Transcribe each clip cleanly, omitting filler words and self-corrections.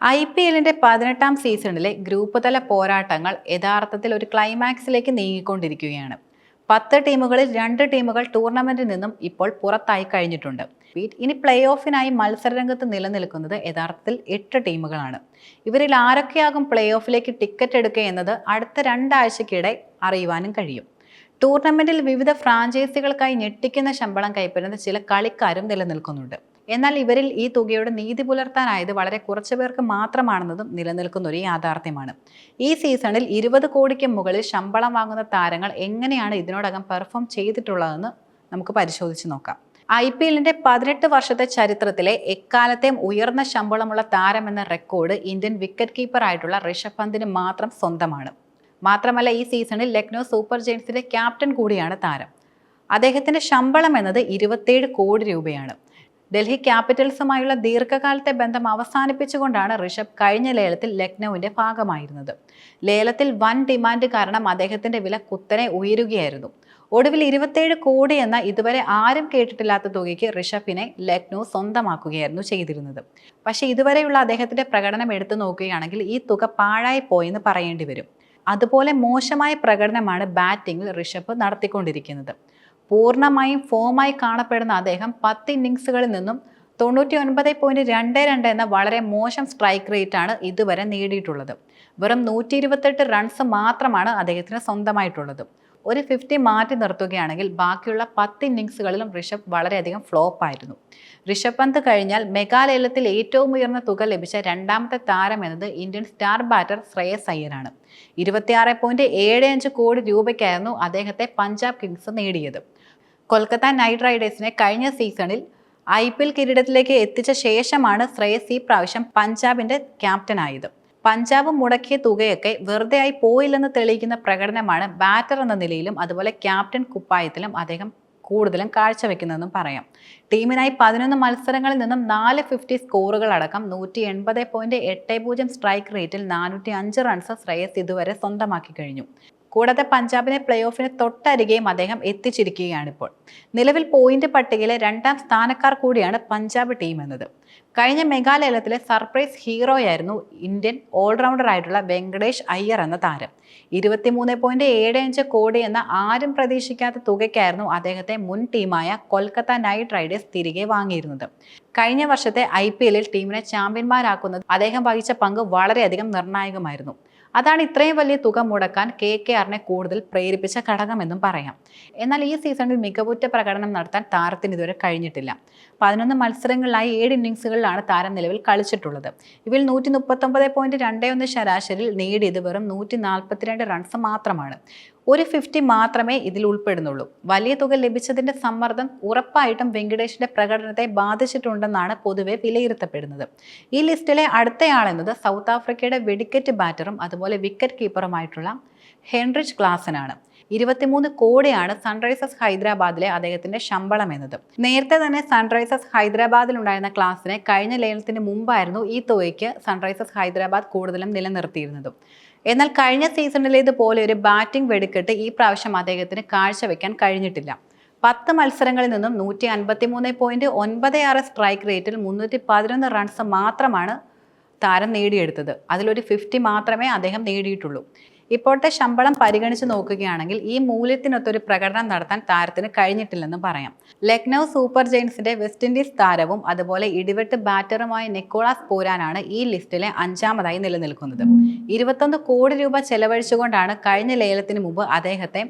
IPLിന്റെ 18ാം സീസണിലെ ഗ്രൂപ്പ് തല പോരാട്ടങ്ങൾ യഥാർത്ഥത്തിൽ ഒരു ക്ലൈമാക്സിലേക്ക് നീങ്ങിക്കൊണ്ടിരിക്കുകയാണ്. 10 ടീമുകളിൽ 2 ടീമുകൾ ടൂർണമെന്റിൽ നിന്നും ഇപ്പോൾ പുറത്തായി കഴിഞ്ഞിട്ടുണ്ട്. ഇനി പ്ലേ ഓഫിനായി മത്സരരംഗത്ത് നിലനിൽക്കുന്നത് യഥാർത്ഥത്തിൽ 8 ടീമുകളാണ്. ഇവരിൽ ആരൊക്കെയാകും പ്ലേ ഓഫിലേക്ക് ടിക്കറ്റ് എടുക്കുക എന്നത് അടുത്ത 2 ആഴ്ചയ്ക്കിടെ അറിയുവാനും കഴിയും. ടൂർണമെന്റിൽ വിവിധ ഫ്രാഞ്ചൈസികൾക്കായി ഞെട്ടിക്കുന്ന ശമ്പളം കൈപ്പറ്റുന്ന ചില കളിക്കാരും നിലനിൽക്കുന്നുണ്ട്. എന്നാൽ ഇവരിൽ ഈ തുകയുടെ നീതി പുലർത്താനായത് വളരെ കുറച്ചു പേർക്ക് മാത്രമാണെന്നതും നിലനിൽക്കുന്ന ഒരു യാഥാർത്ഥ്യമാണ്. ഈ സീസണിൽ 20 കോടിക്ക് മുകളിൽ ശമ്പളം വാങ്ങുന്ന താരങ്ങൾ എങ്ങനെയാണ് ഇതിനോടകം പെർഫോം ചെയ്തിട്ടുള്ളതെന്ന് നമുക്ക് പരിശോധിച്ച് നോക്കാം. IPLിന്റെ 18 വർഷത്തെ ചരിത്രത്തിലെ എക്കാലത്തെയും ഉയർന്ന ശമ്പളമുള്ള താരമെന്ന റെക്കോർഡ് ഇന്ത്യൻ വിക്കറ്റ് കീപ്പർ ആയിട്ടുള്ള ഋഷഭ് പന്തിന് മാത്രം സ്വന്തമാണ്. മാത്രമല്ല, ഈ സീസണിൽ ലക്നൗ സൂപ്പർ ജയൻസിന്റെ ക്യാപ്റ്റൻ കൂടിയാണ് താരം. അദ്ദേഹത്തിന്റെ ശമ്പളം എന്നത് 27 കോടി രൂപയാണ്. ഡൽഹി ക്യാപിറ്റൽസുമായുള്ള ദീർഘകാലത്തെ ബന്ധം അവസാനിപ്പിച്ചുകൊണ്ടാണ് ഋഷഭ് കഴിഞ്ഞ ലേലത്തിൽ ലക്നൌവിന്റെ ഭാഗമായിരുന്നത്. ലേലത്തിൽ വൻ ഡിമാൻഡ് കാരണം അദ്ദേഹത്തിന്റെ വില കുത്തനെ ഉയരുകയായിരുന്നു. ഒടുവിൽ 27 കോടി എന്ന ഇതുവരെ ആരും കേട്ടിട്ടില്ലാത്ത തുകയ്ക്ക് ഋഷഭിനെ ലക്നൗ സ്വന്തമാക്കുകയായിരുന്നു ചെയ്തിരുന്നത്. പക്ഷേ ഇതുവരെയുള്ള അദ്ദേഹത്തിന്റെ പ്രകടനം എടുത്തു നോക്കുകയാണെങ്കിൽ ഈ തുക പാഴായി പോയെന്ന് പറയേണ്ടി വരും. അതുപോലെ മോശമായ പ്രകടനമാണ് ബാറ്റിംഗിൽ ഋഷഭ് നടത്തിക്കൊണ്ടിരിക്കുന്നത്. പൂർണ്ണമായും ഫോമായി കാണപ്പെടുന്ന അദ്ദേഹം 10 ഇന്നിംഗ്സുകളിൽ നിന്നും 99.22 എന്ന വളരെ മോശം സ്ട്രൈക്ക് റേറ്റാണ് ഇതുവരെ നേടിയിട്ടുള്ളത്. വെറും 128 റൺസ് മാത്രമാണ് അദ്ദേഹത്തിന് സ്വന്തമായിട്ടുള്ളത്. ഒരു 50 മാറ്റി നിർത്തുകയാണെങ്കിൽ ബാക്കിയുള്ള 10 ഇന്നിംഗ്സുകളിലും ഋഷഭ് വളരെയധികം ഫ്ലോപ്പായിരുന്നു. ഋഷഭ് പന്ത് കഴിഞ്ഞാൽ മെഗാലയത്തിൽ ഏറ്റവും ഉയർന്ന തുക ലഭിച്ച രണ്ടാമത്തെ താരം എന്നത് ഇന്ത്യൻ സ്റ്റാർ ബാറ്റർ ശ്രേയസ് അയ്യരാണ്. 26.75 കോടി രൂപയ്ക്കായിരുന്നു അദ്ദേഹത്തെ പഞ്ചാബ് കിങ്സ് നേടിയത്. കൊൽക്കത്ത നൈറ്റ് റൈഡേഴ്സിനെ കഴിഞ്ഞ സീസണിൽ IPL കിരീടത്തിലേക്ക് എത്തിച്ച ശേഷമാണ് ശ്രേയസ് ഈ പ്രാവശ്യം പഞ്ചാബിന്റെ ക്യാപ്റ്റനായത്. പഞ്ചാബ് മുടക്കിയ തുകയൊക്കെ വെറുതെയായി പോയില്ലെന്ന് തെളിയിക്കുന്ന പ്രകടനമാണ് ബാറ്റർ എന്ന നിലയിലും അതുപോലെ ക്യാപ്റ്റൻ കുപ്പായത്തിലും അദ്ദേഹം കൂടുതലും കാഴ്ചവെക്കുന്നതെന്നും പറയാം. ടീമിനായി 11 മത്സരങ്ങളിൽ നിന്നും 4 50 സ്കോറുകൾ അടക്കം 180.80 സ്ട്രൈക്ക് റേറ്റിൽ 405 റൺസ് ശ്രേയസ് ഇതുവരെ സ്വന്തമാക്കി കഴിഞ്ഞു. കൂടാതെ പഞ്ചാബിനെ പ്ലേ ഓഫിന് തൊട്ടരികെയും അദ്ദേഹം എത്തിച്ചിരിക്കുകയാണിപ്പോൾ. നിലവിൽ പോയിന്റ് പട്ടികയിലെ 2ാം സ്ഥാനക്കാർ കൂടിയാണ് പഞ്ചാബ് ടീം എന്നത്. കഴിഞ്ഞ മെഗാലയത്തിലെ സർപ്രൈസ് ഹീറോയായിരുന്നു ഇന്ത്യൻ ഓൾറൗണ്ടർ ആയിട്ടുള്ള വെങ്കടേഷ് അയ്യർ എന്ന താരം. 23.75 കോടി എന്ന ആരും പ്രതീക്ഷിക്കാത്ത തുകയ്ക്കായിരുന്നു അദ്ദേഹത്തെ മുൻ ടീമായ കൊൽക്കത്ത നൈറ്റ് റൈഡേഴ്സ് തിരികെ വാങ്ങിയിരുന്നത്. കഴിഞ്ഞ വർഷത്തെ IPLിൽ ടീമിനെ ചാമ്പ്യന്മാരാക്കുന്നത് അദ്ദേഹം വഹിച്ച പങ്ക് വളരെയധികം നിർണായകമായിരുന്നു. അതാണ് ഇത്രയും വലിയ തുക മുടക്കാൻ KKRനെ കൂടുതൽ പ്രേരിപ്പിച്ച ഘടകമെന്നും പറയാം. എന്നാൽ ഈ സീസണിൽ മികവുറ്റ പ്രകടനം നടത്താൻ താരത്തിന് ഇതുവരെ കഴിഞ്ഞിട്ടില്ല. 11 മത്സരങ്ങളിലായി 7 ഇന്നിംഗ്സുകളിലാണ് താരം നിലവിൽ കളിച്ചിട്ടുള്ളത്. ഇവയിൽ 139.21 ശരാശരിയിൽ നേടിയത് വെറും 142 റൺസ് മാത്രമാണ്. ഒരു 50 മാത്രമേ ഇതിൽ ഉൾപ്പെടുന്നുള്ളൂ. വലിയ തുക ലഭിച്ചതിന്റെ സമ്മർദ്ദം ഉറപ്പായിട്ടും വെങ്കടേഷിന്റെ പ്രകടനത്തെ ബാധിച്ചിട്ടുണ്ടെന്നാണ് പൊതുവെ വിലയിരുത്തപ്പെടുന്നത്. ഈ ലിസ്റ്റിലെ അടുത്തയാളെന്നത് സൗത്ത് ആഫ്രിക്കയുടെ വെടിക്കെറ്റ് ബാറ്ററും അതുപോലെ വിക്കറ്റ് കീപ്പറുമായിട്ടുള്ള ഹെൻറിച്ച് ക്ലാസനാണ്. 23 കോടിയാണ് സൺറൈസേഴ്സ് ഹൈദരാബാദിലെ അദ്ദേഹത്തിന്റെ ശമ്പളം എന്നത്. നേരത്തെ തന്നെ സൺറൈസേഴ്സ് ഹൈദരാബാദിൽ ഉണ്ടായിരുന്ന ക്ലാസിനെ കഴിഞ്ഞ ലേലത്തിന് മുമ്പായിരുന്നു ഈ തുകയ്ക്ക് സൺറൈസേഴ്സ് ഹൈദരാബാദ് കൂടുതലും നിലനിർത്തിയിരുന്നത്. എന്നാൽ കഴിഞ്ഞ സീസണിലേതുപോലെ ഒരു ബാറ്റിംഗ് വെടിക്കെട്ട് ഈ പ്രാവശ്യം അദ്ദേഹത്തിന് കാഴ്ചവെക്കാൻ കഴിഞ്ഞിട്ടില്ല. 10 മത്സരങ്ങളിൽ നിന്നും 153.96 സ്ട്രൈക്ക് റേറ്റിൽ 311 റൺസ് മാത്രമാണ് താരം നേടിയെടുത്തത്. അതിലൊരു 50 മാത്രമേ അദ്ദേഹം നേടിയിട്ടുള്ളൂ. ഇപ്പോഴത്തെ ശമ്പളം പരിഗണിച്ച് നോക്കുകയാണെങ്കിൽ ഈ മൂല്യത്തിനൊത്തൊരു പ്രകടനം നടത്താൻ താരത്തിന് കഴിഞ്ഞിട്ടില്ലെന്ന് പറയാം. ലക്നൗ സൂപ്പർ ജയൻസിന്റെ വെസ്റ്റ് ഇൻഡീസ് താരവും അതുപോലെ ഇടിവെട്ട് ബാറ്ററുമായ നിക്കോളാസ് പൂരാനാണ് ഈ ലിസ്റ്റിലെ 5ാമതായി നിലനിൽക്കുന്നത്. 21 കോടി രൂപ ചെലവഴിച്ചുകൊണ്ടാണ് കഴിഞ്ഞ ലേലത്തിന് മുമ്പ് അദ്ദേഹത്തെ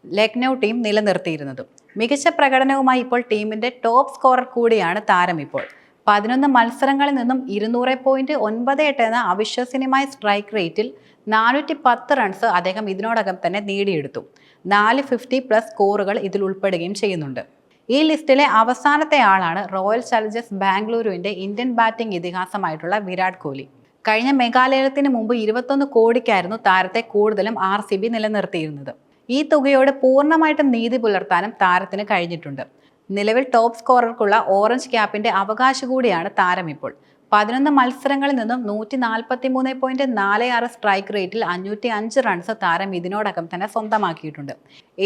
ലക്നൗ ടീം നിലനിർത്തിയിരുന്നത്. മികച്ച പ്രകടനവുമായി ഇപ്പോൾ ടീമിന്റെ ടോപ്പ് സ്കോറർ കൂടിയാണ് താരം ഇപ്പോൾ. 11 മത്സരങ്ങളിൽ നിന്നും 200.98 എന്ന അവിശ്വസനീയമായ സ്ട്രൈക്ക് റേറ്റിൽ 410 റൺസ് അദ്ദേഹം ഇതിനോടകം തന്നെ നേടിയെടുത്തു. 4 50+ സ്കോറുകൾ ഇതിൽ ഉൾപ്പെടുകയും ചെയ്യുന്നുണ്ട്. ഈ ലിസ്റ്റിലെ അവസാനത്തെ ആളാണ് റോയൽ ചലഞ്ചേഴ്സ് ബാംഗ്ലൂരുവിന്റെ ഇന്ത്യൻ ബാറ്റിംഗ് ഇതിഹാസമായിട്ടുള്ള വിരാട് കോഹ്ലി. കഴിഞ്ഞ മെഗാലയത്തിന് മുമ്പ് 21 കോടിക്കായിരുന്നു താരത്തെ കൂടുതലും RCB നിലനിർത്തിയിരുന്നത്. ഈ തുകയോട് പൂർണ്ണമായിട്ടും നീതി പുലർത്താനും താരത്തിന് കഴിഞ്ഞിട്ടുണ്ട്. നിലവിൽ ടോപ്പ് സ്കോറർക്കുള്ള ഓറഞ്ച് ക്യാപ്പിന്റെ അവകാശി കൂടിയാണ് താരം ഇപ്പോൾ. 11 മത്സരങ്ങളിൽ നിന്നും 143.46 സ്ട്രൈക്ക് റേറ്റിൽ 505 റൺസ് താരം ഇതിനോടകം തന്നെ സ്വന്തമാക്കിയിട്ടുണ്ട്.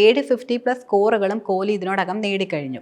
7 50+ സ്കോറുകളും കോഹ്ലി ഇതിനോടകം നേടിക്കഴിഞ്ഞു.